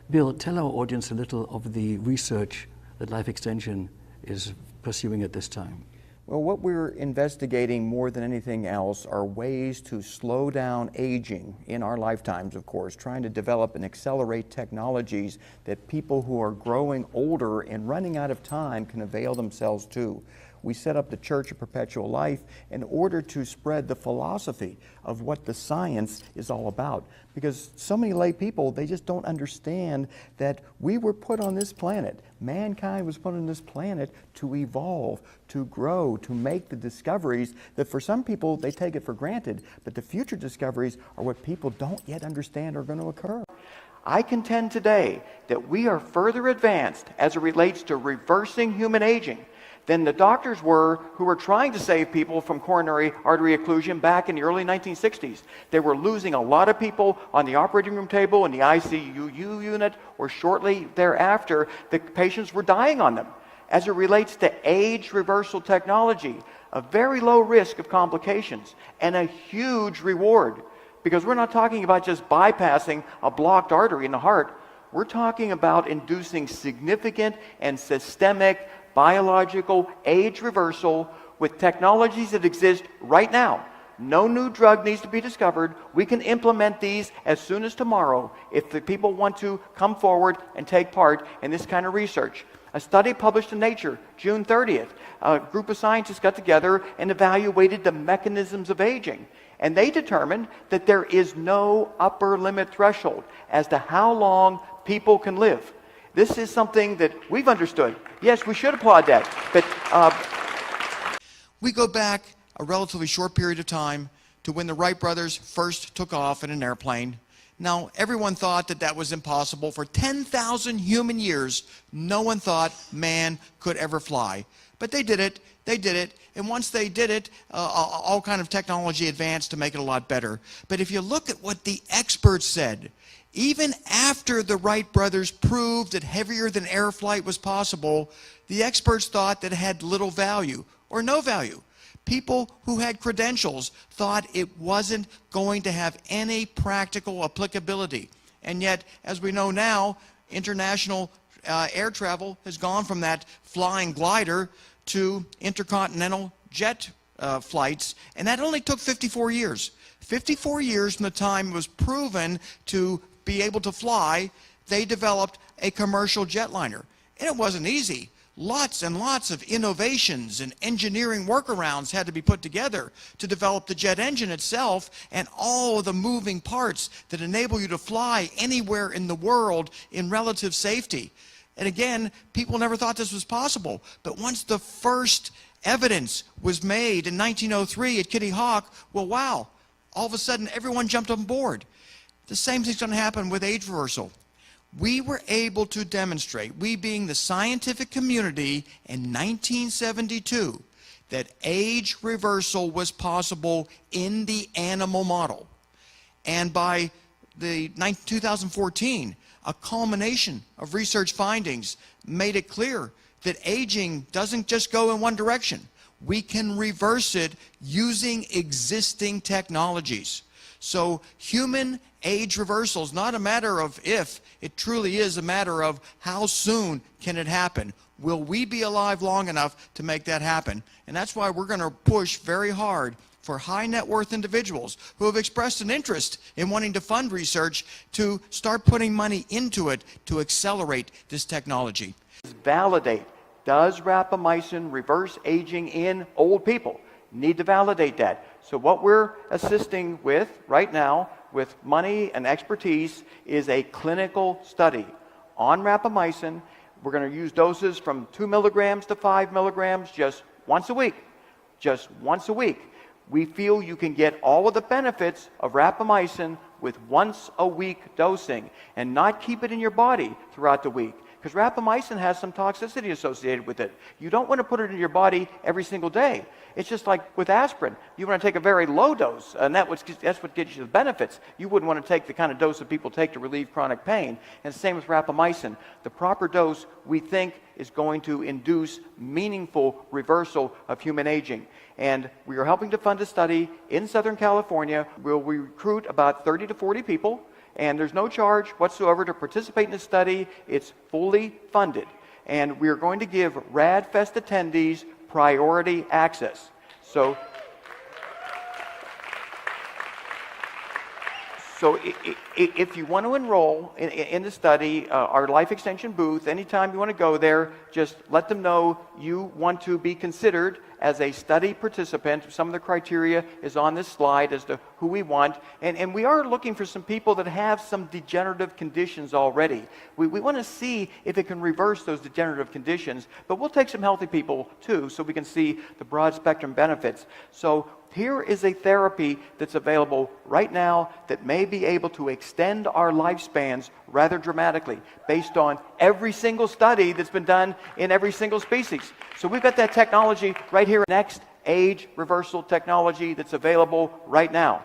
Bill, tell our audience a little of the research that Life Extension is pursuing at this time. Well, what we're investigating more than anything else are ways to slow down aging in our lifetimes, of course, trying to develop and accelerate technologies that people who are growing older and running out of time can avail themselves to. We set up the Church of Perpetual Life in order to spread the philosophy of what the science is all about. Because so many lay people, they just don't understand that we were put on this planet. Mankind was put on this planet to evolve, to grow, to make the discoveries that for some people, they take it for granted. But the future discoveries are what people don't yet understand are going to occur. I contend today that we are further advanced as it relates to reversing human aging than the doctors were who were trying to save people from coronary artery occlusion back in the early 1960s. They were losing a lot of people on the operating room table, in the ICU unit, or shortly thereafter, the patients were dying on them. As it relates to age reversal technology, a very low risk of complications and a huge reward. Because we're not talking about just bypassing a blocked artery in the heart. We're talking about inducing significant and systemic biological age reversal with technologies that exist right now. No new drug needs to be discovered. We can implement these as soon as tomorrow if the people want to come forward and take part in this kind of research. A study published in Nature, June 30th, a group of scientists got together and evaluated the mechanisms of aging. And they determined that there is no upper limit threshold as to how long people can live. This is something that we've understood. Yes, we should applaud that. But we go back a relatively short period of time to when the Wright brothers first took off in an airplane. Now, everyone thought that that was impossible. For 10,000 human years, no one thought man could ever fly. But they did it. They did it. And once they did it, all kind of technology advanced to make it a lot better. But if you look at what the experts said, even after the Wright brothers proved that heavier than air flight was possible, the experts thought that it had little value or no value. People who had credentials thought it wasn't going to have any practical applicability. And yet, as we know now, international air travel has gone from that flying glider to intercontinental jet flights, and that only took 54 years. 54 years from the time it was proven to be able to fly, they developed a commercial jetliner. And it wasn't easy. Lots and lots of innovations and engineering workarounds had to be put together to develop the jet engine itself and all of the moving parts that enable you to fly anywhere in the world in relative safety. And again, people never thought this was possible. But once the first evidence was made in 1903 at Kitty Hawk, well, wow, all of a sudden everyone jumped on board. The same thing's going to happen with age reversal. We were able to demonstrate, we being the scientific community in 1972, that age reversal was possible in the animal model. And by 2014, a culmination of research findings made it clear that aging doesn't just go in one direction. We can reverse it using existing technologies. So human age reversal is not a matter of if, it truly is a matter of how soon can it happen. Will we be alive long enough to make that happen? And that's why we're going to push very hard for high net worth individuals who have expressed an interest in wanting to fund research to start putting money into it to accelerate this technology. validate, does rapamycin reverse aging in old people? Need to validate that. So what we're assisting with right now with money and expertise is a clinical study on rapamycin. We're going to use doses from 2 milligrams to 5 milligrams just once a week. Just once a week. We feel you can get all of the benefits of rapamycin with once a week dosing and not keep it in your body throughout the week. Because rapamycin has some toxicity associated with it. You don't want to put it in your body every single day. It's just like with aspirin. You want to take a very low dose, and that's what gets you the benefits. You wouldn't want to take the kind of dose that people take to relieve chronic pain. And the same with rapamycin. The proper dose, we think, is going to induce meaningful reversal of human aging. And we are helping to fund a study in Southern California where we recruit about 30 to 40 people. And there's no charge whatsoever to participate in the study. It's fully funded. And we're going to give RADFest attendees priority access. So if you want to enroll in the study, our Life Extension booth, anytime you want to go there, just let them know you want to be considered as a study participant. Some of the criteria is on this slide as to who we want. And we are looking for some people that have some degenerative conditions already. We want to see if it can reverse those degenerative conditions, but we'll take some healthy people too so we can see the broad spectrum benefits. So here is a therapy that's available right now that may be able to extend our lifespans rather dramatically based on every single study that's been done in every single species. So we've got that technology right here, next age reversal technology that's available right now,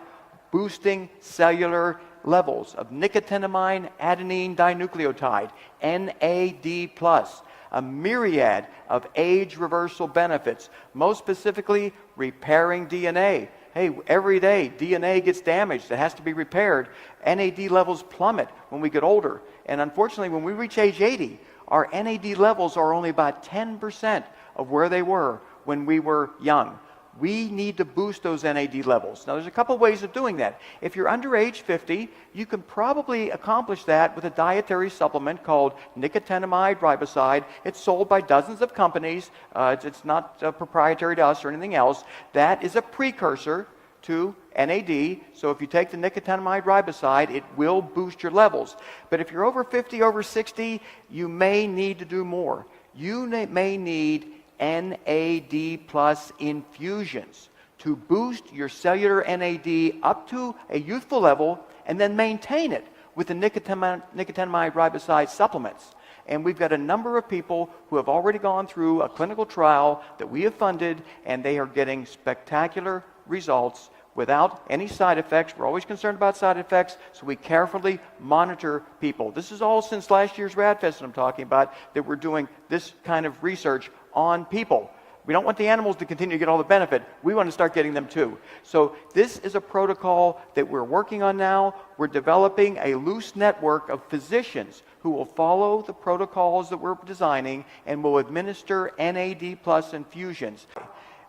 boosting cellular levels of nicotinamide adenine dinucleotide, NAD+. A myriad of age reversal benefits, most specifically repairing DNA. Hey, every day DNA gets damaged, it has to be repaired. NAD levels plummet when we get older. And unfortunately, when we reach age 80, our NAD levels are only about 10% of where they were when we were young. We need to boost those NAD levels. Now, there's a couple ways of doing that. If you're under age 50, you can probably accomplish that with a dietary supplement called nicotinamide riboside. It's sold by dozens of companies. It's not proprietary to us or anything else. That is a precursor to NAD. So if you take the nicotinamide riboside, it will boost your levels. But if you're over 50, over 60, you may need to do more. You may need NAD plus infusions to boost your cellular NAD up to a youthful level and then maintain it with the nicotinamide riboside supplements. And we've got a number of people who have already gone through a clinical trial that we have funded, and they are getting spectacular results without any side effects. We're always concerned about side effects, so we carefully monitor people. This is all since last year's RADFest that I'm talking about, that we're doing this kind of research on people. We don't want the animals to continue to get all the benefit. We want to start getting them too. So this is a protocol that we're working on now. We're developing a loose network of physicians who will follow the protocols that we're designing and will administer NAD plus infusions.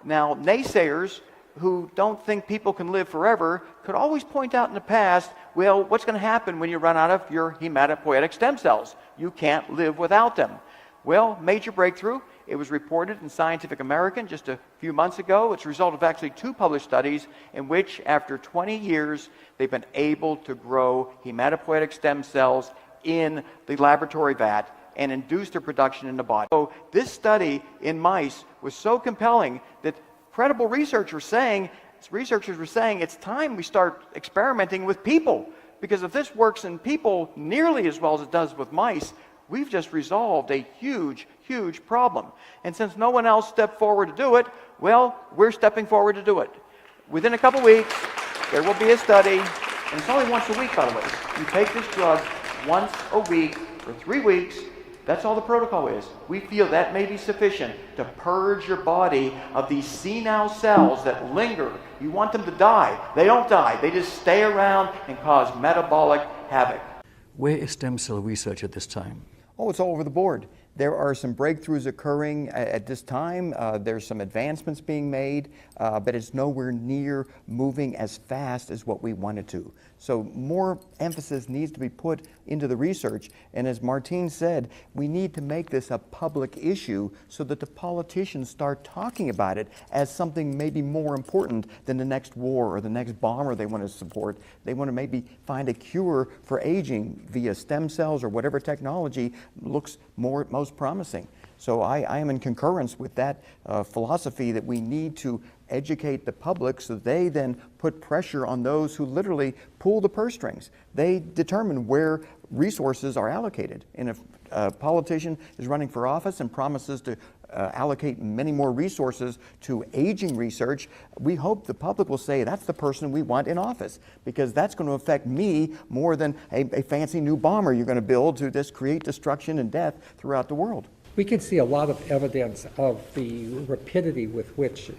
Now, naysayers who don't think people can live forever could always point out in the past, well, what's going to happen when you run out of your hematopoietic stem cells? You can't live without them. Well, major breakthrough. It was reported in Scientific American just a few months ago. It's a result of actually 2 published studies in which, after 20 years, they've been able to grow hematopoietic stem cells in the laboratory vat and induce their production in the body. So this study in mice was so compelling that credible researchers were saying it's time we start experimenting with people. Because if this works in people nearly as well as it does with mice, we've just resolved a huge, huge problem. And since no one else stepped forward to do it, well, we're stepping forward to do it. Within a couple weeks, there will be a study, and it's only once a week, by the way. You take this drug once a week for 3 weeks. That's all the protocol is. We feel that may be sufficient to purge your body of these senile cells that linger. You want them to die. They don't die. They just stay around and cause metabolic havoc. Where is stem cell research at this time? Oh, it's all over the board. There are some breakthroughs occurring at this time. There's some advancements being made, but it's nowhere near moving as fast as what we wanted to. So more emphasis needs to be put into the research. And as Martine said, we need to make this a public issue so that the politicians start talking about it as something maybe more important than the next war or the next bomber they want to support. They want to maybe find a cure for aging via stem cells or whatever technology looks most promising. So I am in concurrence with that philosophy that we need to educate the public so they then put pressure on those who literally pull the purse strings. They determine where resources are allocated. And if a politician is running for office and promises to allocate many more resources to aging research, we hope the public will say that's the person we want in office, because that's going to affect me more than a fancy new bomber you're going to build to just create destruction and death throughout the world. We can see a lot of evidence of the rapidity with which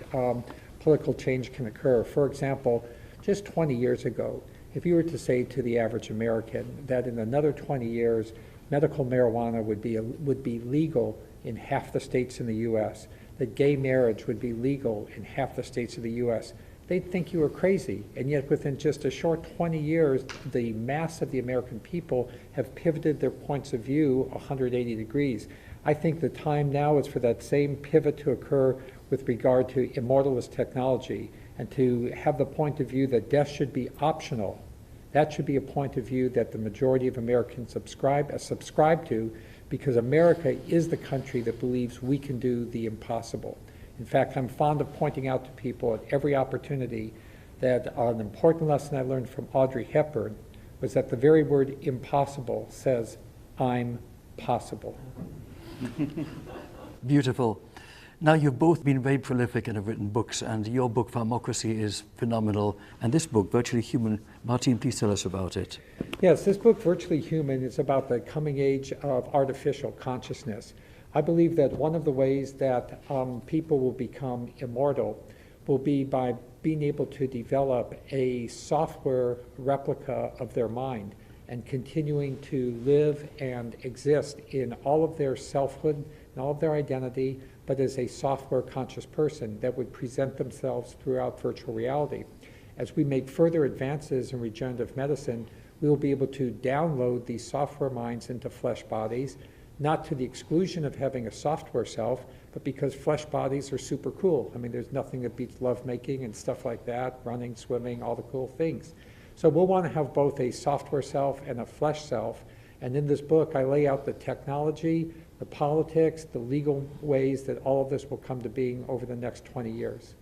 political change can occur. For example, just 20 years ago, If you were to say to the average American that in another 20 years, medical marijuana would be legal in half the states in the U.S., that gay marriage would be legal in half the states of the U.S., they'd think you were crazy. And yet within just a short 20 years, the mass of the American people have pivoted their points of view 180 degrees. I think the time now is for that same pivot to occur with regard to immortalist technology, and to have the point of view that death should be optional. That should be a point of view that the majority of Americans subscribe to, because America is the country that believes we can do the impossible. In fact, I'm fond of pointing out to people at every opportunity that an important lesson I learned from Audrey Hepburn was that the very word impossible says, I'm possible. Beautiful. Now, you've both been very prolific and have written books, and your book, Pharmocracy, is phenomenal. And this book, Virtually Human, Martin, please tell us about it. Yes, this book, Virtually Human, is about the coming age of artificial consciousness. I believe that one of the ways that people will become immortal will be by being able to develop a software replica of their mind and continuing to live and exist in all of their selfhood and all of their identity, but as a software conscious person that would present themselves throughout virtual reality. As we make further advances in regenerative medicine, we will be able to download these software minds into flesh bodies, not to the exclusion of having a software self, but because flesh bodies are super cool. I mean, there's nothing that beats lovemaking and stuff like that, running, swimming, all the cool things. So we'll want to have both a software self and a flesh self. And in this book, I lay out the technology, the politics, the legal ways that all of this will come to being over the next 20 years.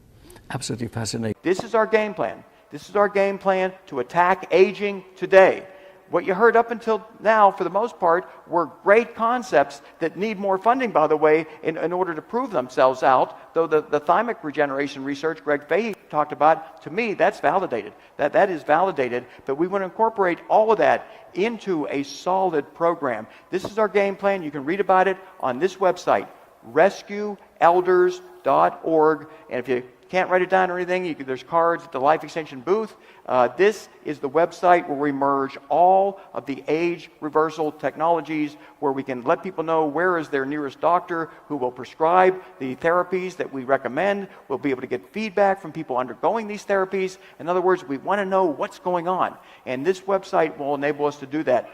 Absolutely fascinating. This is our game plan. This is our game plan to attack aging today. What you heard up until now, for the most part, were great concepts that need more funding, by the way, in order to prove themselves out. Though the thymic regeneration research Greg Fahey talked about, to me, that's validated. That is validated, but we want to incorporate all of that into a solid program. This is our game plan. You can read about it on this website, rescueelders.org. And if you can't write it down or anything, there's cards at the Life Extension booth. This is the website where we merge all of the age reversal technologies, where we can let people know where is their nearest doctor who will prescribe the therapies that we recommend. We'll be able to get feedback from people undergoing these therapies. In other words, we want to know what's going on. And this website will enable us to do that.